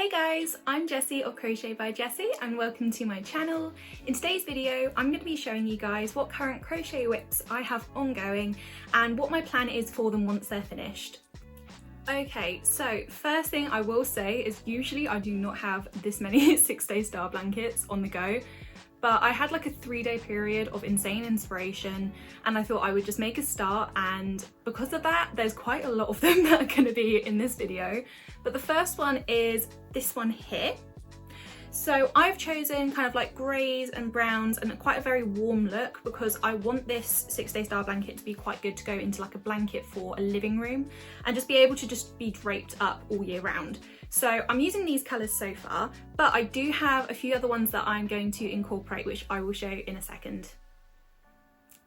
Hey guys, I'm Jessie of Crochet by Jessie and welcome to my channel. In today's video, I'm going to be showing you guys what current crochet whips I have ongoing and what my plan is for them once they're finished. Okay, so first thing I will say is usually I do not have this many 6-day star blankets on the go, but I had like a 3-day period of insane inspiration and I thought I would just make a start, and because of that there's quite a lot of them that are going to be in this video. But the first one is this one here. So I've chosen kind of like greys and browns and quite a very warm look because I want this 6-day star blanket to be quite good to go into like a blanket for a living room and just be able to just be draped up all year round. So I'm using these colours so far, but I do have a few other ones that I'm going to incorporate, which I will show in a second.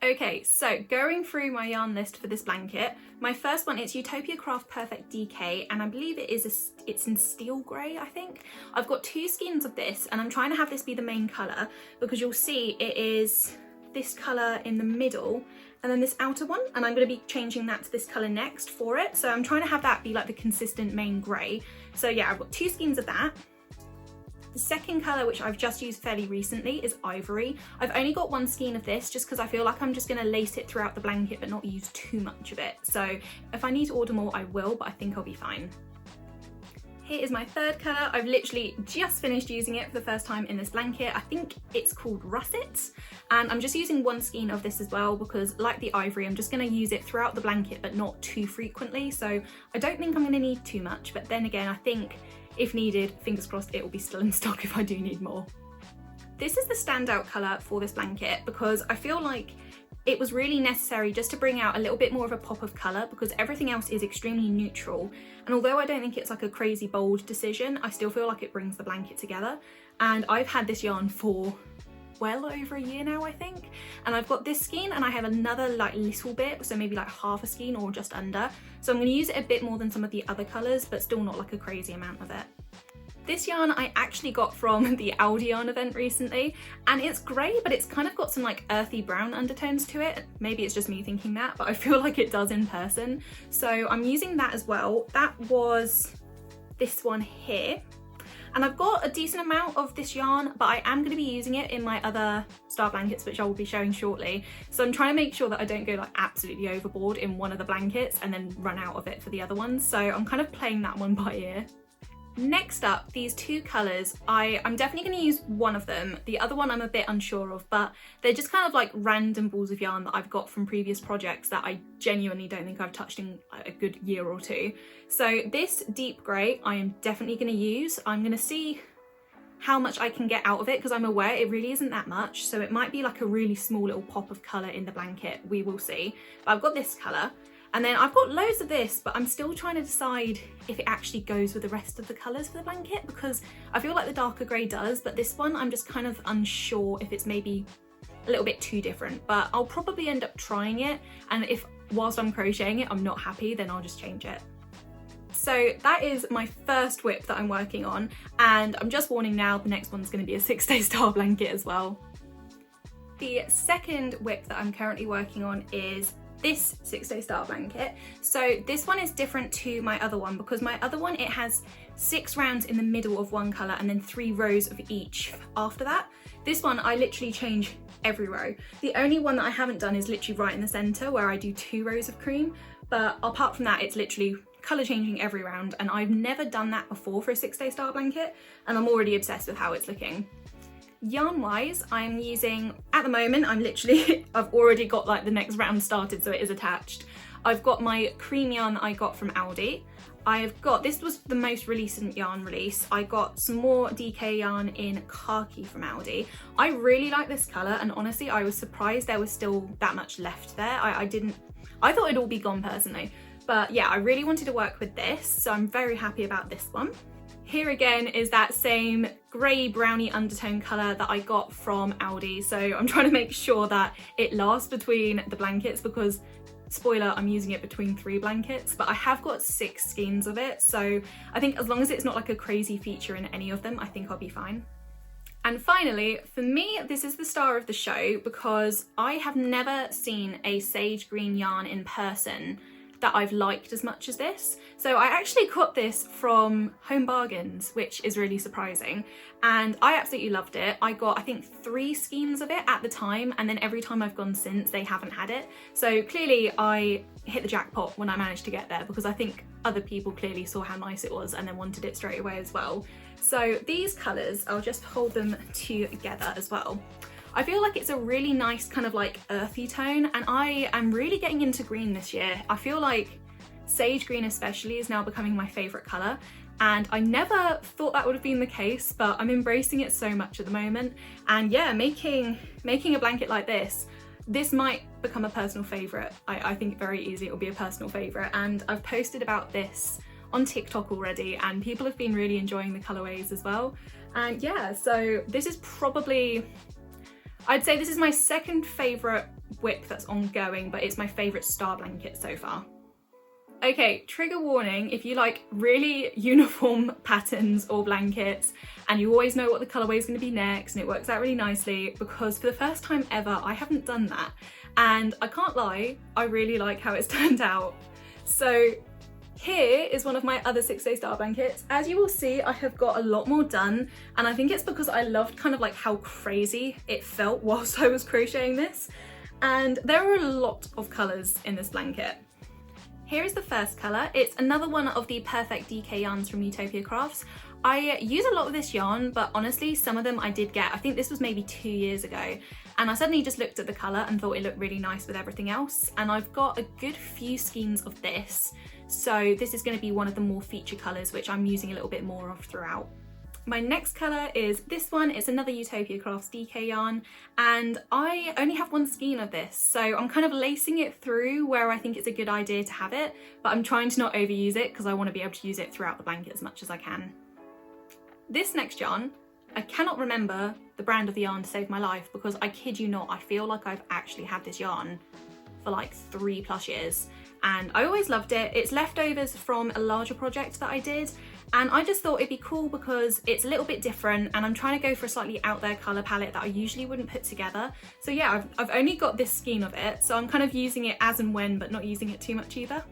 Okay, so going through my yarn list for this blanket, my first one is Utopia Craft Perfect DK, and I believe it's in steel grey, I think. I've got 2 skeins of this and I'm trying to have this be the main colour because you'll see it is this colour in the middle and then this outer one, and I'm going to be changing that to this colour next for it. So I'm trying to have that be like the consistent main grey. So yeah, I've got 2 skeins of that. The second colour, which I've just used fairly recently, is Ivory. I've only got 1 skein of this just because I feel like I'm just going to lace it throughout the blanket but not use too much of it. So if I need to order more I will, but I think I'll be fine. Here is my third colour. I've literally just finished using it for the first time in this blanket. I think it's called Russet, and I'm just using 1 skein of this as well because, like the Ivory, I'm just going to use it throughout the blanket but not too frequently, so I don't think I'm going to need too much, but then again I think if needed, fingers crossed, it will be still in stock if I do need more. This is the standout colour for this blanket because I feel like it was really necessary just to bring out a little bit more of a pop of colour because everything else is extremely neutral, and although I don't think it's like a crazy bold decision, I still feel like it brings the blanket together. And I've had this yarn for well over a year now, I think, and I've got this skein and I have another like little bit, so maybe like half a skein or just under, so I'm going to use it a bit more than some of the other colours but still not like a crazy amount of it. This yarn I actually got from the Aldi yarn event recently, and it's grey but it's kind of got some like earthy brown undertones to it. Maybe it's just me thinking that, but I feel like it does in person, so I'm using that as well. That was this one here. And I've got a decent amount of this yarn, but I am going to be using it in my other star blankets, which I will be showing shortly. So I'm trying to make sure that I don't go like absolutely overboard in one of the blankets and then run out of it for the other ones. So I'm kind of playing that one by ear. Next up, these 2 colours, I'm definitely going to use one of them. The other one I'm a bit unsure of, but they're just kind of like random balls of yarn that I've got from previous projects that I genuinely don't think I've touched in a good year or 2. So this deep grey I am definitely going to use. I'm going to see how much I can get out of it because I'm aware it really isn't that much, so it might be like a really small little pop of colour in the blanket. We will see. But I've got this colour. And then I've got loads of this, but I'm still trying to decide if it actually goes with the rest of the colours for the blanket because I feel like the darker grey does, but this one I'm just kind of unsure if it's maybe a little bit too different. But I'll probably end up trying it, and if whilst I'm crocheting it I'm not happy, then I'll just change it. So that is my first whip that I'm working on, and I'm just warning now, the next one's going to be a 6-day star blanket as well. The second whip that I'm currently working on is this 6-day star blanket. So this one is different to my other one because my other one, it has 6 rounds in the middle of one colour and then 3 rows of each after that. This one I literally change every row. The only one that I haven't done is literally right in the centre where I do 2 rows of cream, but apart from that it's literally colour changing every round, and I've never done that before for a 6-day star blanket and I'm already obsessed with how it's looking. Yarn wise, I'm using, at the moment, I've already got like the next round started, so it is attached. I've got my cream yarn that I got from Aldi. This was the most recent yarn release. I got some more DK yarn in khaki from Aldi. I really like this colour, and honestly, I was surprised there was still that much left there. I thought it'd all be gone personally. But yeah, I really wanted to work with this, so I'm very happy about this one. Here again is that same grey browny undertone colour that I got from Aldi, so I'm trying to make sure that it lasts between the blankets because, spoiler, I'm using it between 3 blankets, but I have got 6 skeins of it, so I think as long as it's not like a crazy feature in any of them, I think I'll be fine. And finally, for me, this is the star of the show because I have never seen a sage green yarn in person that I've liked as much as this. So I actually got this from Home Bargains, which is really surprising, and I absolutely loved it. I got, I think, 3 skeins of it at the time, and then every time I've gone since, they haven't had it. So clearly I hit the jackpot when I managed to get there, because I think other people clearly saw how nice it was and then wanted it straight away as well. So these colours, I'll just hold them together as well. I feel like it's a really nice kind of like earthy tone, and I am really getting into green this year. I feel like sage green especially is now becoming my favourite colour, and I never thought that would have been the case, but I'm embracing it so much at the moment. And yeah, making a blanket like this might become a personal favourite. I think very easy it'll be a personal favourite, and I've posted about this on TikTok already, and people have been really enjoying the colourways as well. And yeah, so this is probably, I'd say this is my second favourite whip that's ongoing, but it's my favourite star blanket so far. Okay, trigger warning, if you like really uniform patterns or blankets and you always know what the colourway is going to be next and it works out really nicely, because for the first time ever I haven't done that, and I can't lie, I really like how it's turned out. So here is one of my other 6-day star blankets. As you will see, I have got a lot more done, and I think it's because I loved kind of like how crazy it felt whilst I was crocheting this. And there are a lot of colours in this blanket. Here is the first colour. It's another one of the Perfect DK yarns from Utopia Crafts. I use a lot of this yarn, but honestly, some of them I did get, I think this was maybe 2 years ago, and I suddenly just looked at the colour and thought it looked really nice with everything else. And I've got a good few skeins of this. So this is going to be one of the more feature colours, which I'm using a little bit more of throughout. My next colour is this one. It's another Utopia Crafts DK yarn, and I only have 1 skein of this, so I'm kind of lacing it through where I think it's a good idea to have it, but I'm trying to not overuse it because I want to be able to use it throughout the blanket as much as I can. This next yarn, I cannot remember the brand of the yarn to save my life, because I kid you not, I feel like I've actually had this yarn for like 3+ years, and I always loved it. It's leftovers from a larger project that I did, and I just thought it'd be cool because it's a little bit different, and I'm trying to go for a slightly out there colour palette that I usually wouldn't put together. So yeah, I've only got this skein of it, so I'm kind of using it as and when, but not using it too much either.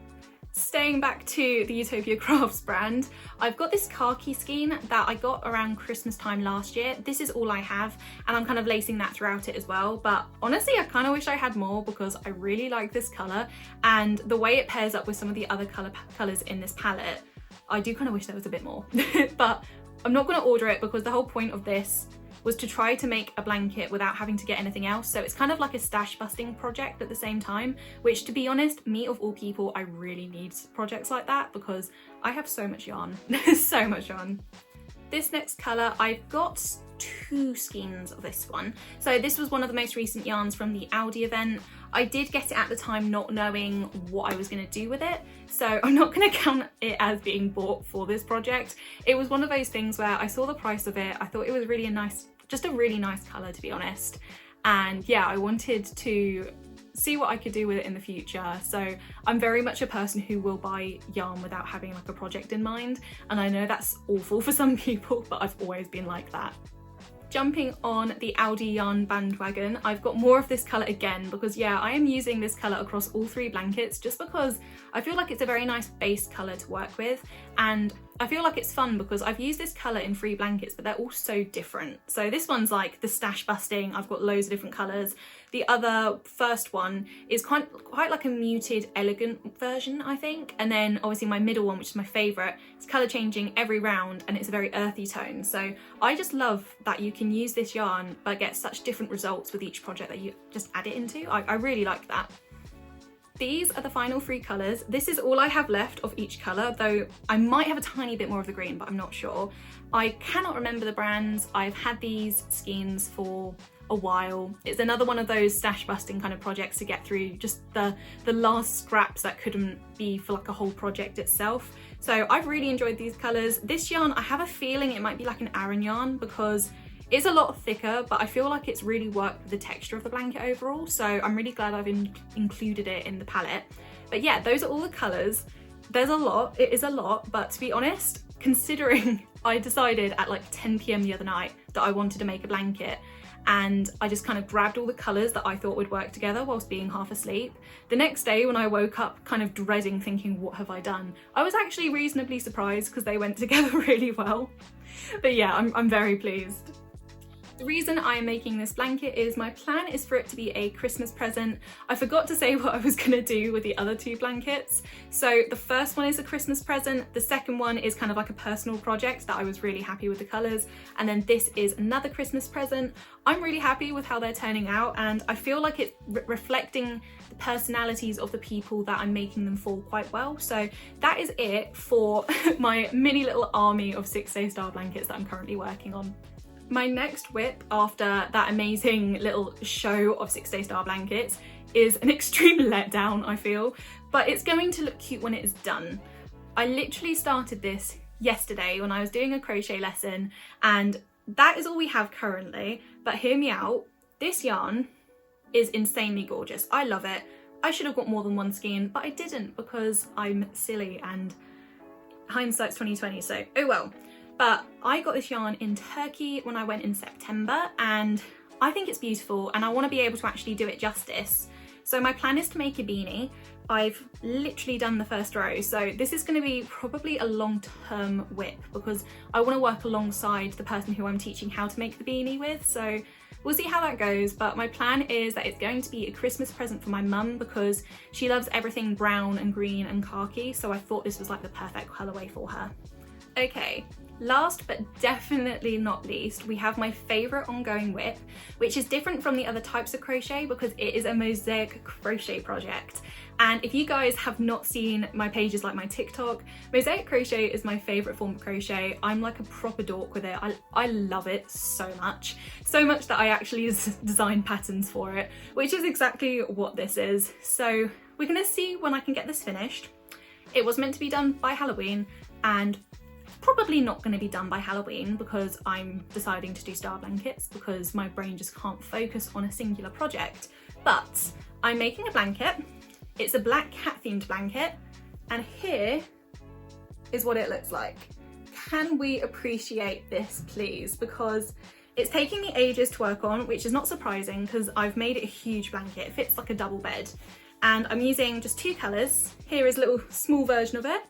Staying back to the Utopia Crafts brand, I've got this khaki skein that I got around Christmas time last year. This is all I have, and I'm kind of lacing that throughout it as well, but honestly I kind of wish I had more because I really like this colour, and the way it pairs up with some of the other colours in this palette, I do kind of wish there was a bit more. But I'm not going to order it because the whole point of this was to try to make a blanket without having to get anything else. So it's kind of like a stash busting project at the same time, which, to be honest, me of all people, I really need projects like that because I have so much yarn, so much yarn. This next colour, I've got 2 skeins of this one. So this was one of the most recent yarns from the Aldi event. I did get it at the time not knowing what I was going to do with it, so I'm not going to count it as being bought for this project. It was one of those things where I saw the price of it, I thought it was really just a really nice colour, to be honest, and yeah, I wanted to see what I could do with it in the future. So I'm very much a person who will buy yarn without having like a project in mind, and I know that's awful for some people, but I've always been like that. Jumping on the Aldi yarn bandwagon, I've got more of this colour again because yeah, I am using this colour across all 3 blankets just because I feel like it's a very nice base colour to work with, and I feel like it's fun because I've used this colour in 3 blankets, but they're all so different. So this one's like the stash busting, I've got loads of different colours. The other first one is quite like a muted, elegant version, I think. And then obviously my middle one, which is my favourite, it's colour changing every round and it's a very earthy tone. So I just love that you can use this yarn but get such different results with each project that you just add it into. I really like that. These are the final 3 colours. This is all I have left of each colour, though I might have a tiny bit more of the green, but I'm not sure. I cannot remember the brands. I've had these skeins for a while. It's another one of those stash busting kind of projects to get through, just the last scraps that couldn't be for like a whole project itself. So I've really enjoyed these colours. This yarn, I have a feeling it might be like an Aran yarn because it's a lot thicker, but I feel like it's really worked with the texture of the blanket overall, so I'm really glad I've included it in the palette. But yeah, those are all the colours. There's a lot, it is a lot, but to be honest, considering I decided at like 10 PM the other night that I wanted to make a blanket, and I just kind of grabbed all the colours that I thought would work together whilst being half asleep. The next day when I woke up kind of dreading, thinking, what have I done? I was actually reasonably surprised because they went together really well. But yeah, I'm very pleased. The reason I am making this blanket is my plan is for it to be a Christmas present. I forgot to say what I was gonna do with the other two blankets. So the first one is a Christmas present, the second one is kind of like a personal project that I was really happy with the colours, and then this is another Christmas present. I'm really happy with how they're turning out, and I feel like it's reflecting the personalities of the people that I'm making them for quite well. So that is it for my mini little army of 6 Day Star blankets that I'm currently working on. My next whip after that amazing little show of 6 Day Star blankets is an extreme letdown, I feel, but it's going to look cute when it is done. I literally started this yesterday when I was doing a crochet lesson, and that is all we have currently, but hear me out, this yarn is insanely gorgeous. I love it. I should have got more than one skein, but I didn't because I'm silly and hindsight's 2020, so oh well. But I got this yarn in Turkey when I went in September, and I think it's beautiful and I want to be able to actually do it justice. So my plan is to make a beanie. I've literally done the first row, so this is going to be probably a long-term whip because I want to work alongside the person who I'm teaching how to make the beanie with, so we'll see how that goes. But my plan is that it's going to be a Christmas present for my mum because she loves everything brown and green and khaki, so I thought this was like the perfect colourway for her. Okay. Last but definitely not least, we have my favourite ongoing whip, which is different from the other types of crochet because it is a mosaic crochet project. And if you guys have not seen my pages like my TikTok, mosaic crochet is my favourite form of crochet. I'm like a proper dork with it. I love it so much that I actually designed patterns for it, which is exactly what this is. So we're gonna see when I can get this finished. It was meant to be done by Halloween, and probably not going to be done by Halloween because I'm deciding to do star blankets because my brain just can't focus on a singular project. But I'm making a blanket. It's a black cat themed blanket, and here is what it looks like. Can we appreciate this please? Because it's taking me ages to work on, which is not surprising because I've made it a huge blanket. It fits like a double bed, and I'm using just 2 colours. Here is a little small version of it.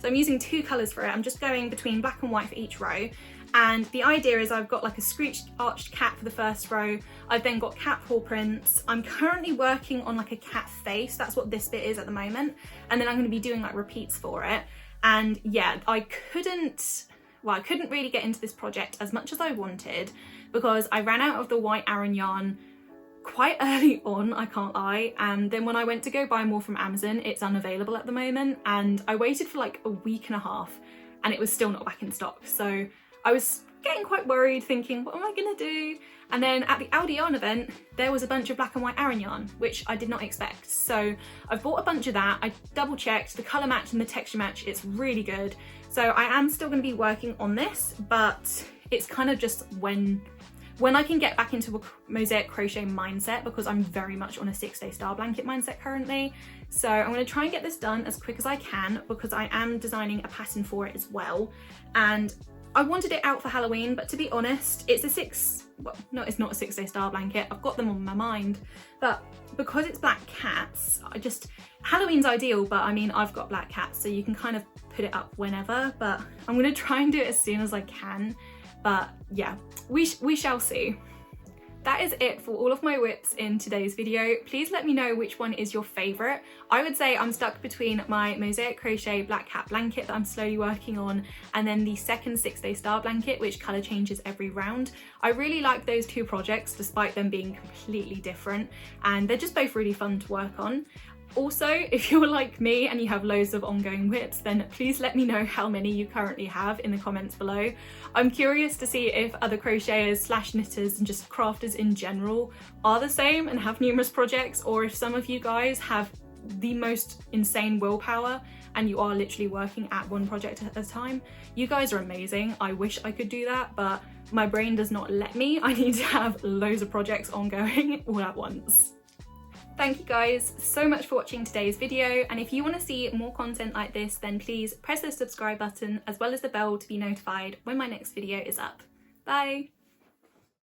So I'm using 2 colours for it. I'm just going between black and white for each row. And the idea is I've got like a screeched arched cat for the first row. I've then got cat paw prints. I'm currently working on like a cat face. That's what this bit is at the moment. And then I'm going to be doing like repeats for it. And yeah, I couldn't really get into this project as much as I wanted because I ran out of the white Aran yarn quite early on, I can't lie, and then when I went to go buy more from Amazon, it's unavailable at the moment, and I waited for like a week and a half and it was still not back in stock. So I was getting quite worried, thinking, what am I gonna do? And then at the Aldi yarn event, there was a bunch of black and white Aran yarn, which I did not expect. So I've bought a bunch of that. I double checked the colour match and the texture match, it's really good. So I am still gonna be working on this, but it's kind of just when I can get back into a mosaic crochet mindset, because I'm very much on a 6 Day Star blanket mindset currently. So I'm going to try and get this done as quick as I can because I am designing a pattern for it as well. And I wanted it out for Halloween, but to be honest, it's it's not a 6 Day Star blanket. I've got them on my mind, but because it's black cats, Halloween's ideal, but I mean, I've got black cats, so you can kind of put it up whenever, but I'm going to try and do it as soon as I can. But yeah, we shall see. That is it for all of my whips in today's video. Please let me know which one is your favourite. I would say I'm stuck between my mosaic crochet black cat blanket that I'm slowly working on, and then the second 6 Day Star blanket, which colour changes every round. I really like those 2 projects despite them being completely different, and they're just both really fun to work on. Also, if you're like me and you have loads of ongoing whips, then please let me know how many you currently have in the comments below. I'm curious to see if other crocheters / knitters and just crafters in general are the same and have numerous projects, or if some of you guys have the most insane willpower and you are literally working at one project at a time. You guys are amazing. I wish I could do that, but my brain does not let me. I need to have loads of projects ongoing all at once. Thank you guys so much for watching today's video, and if you want to see more content like this, then please press the subscribe button as well as the bell to be notified when my next video is up. Bye!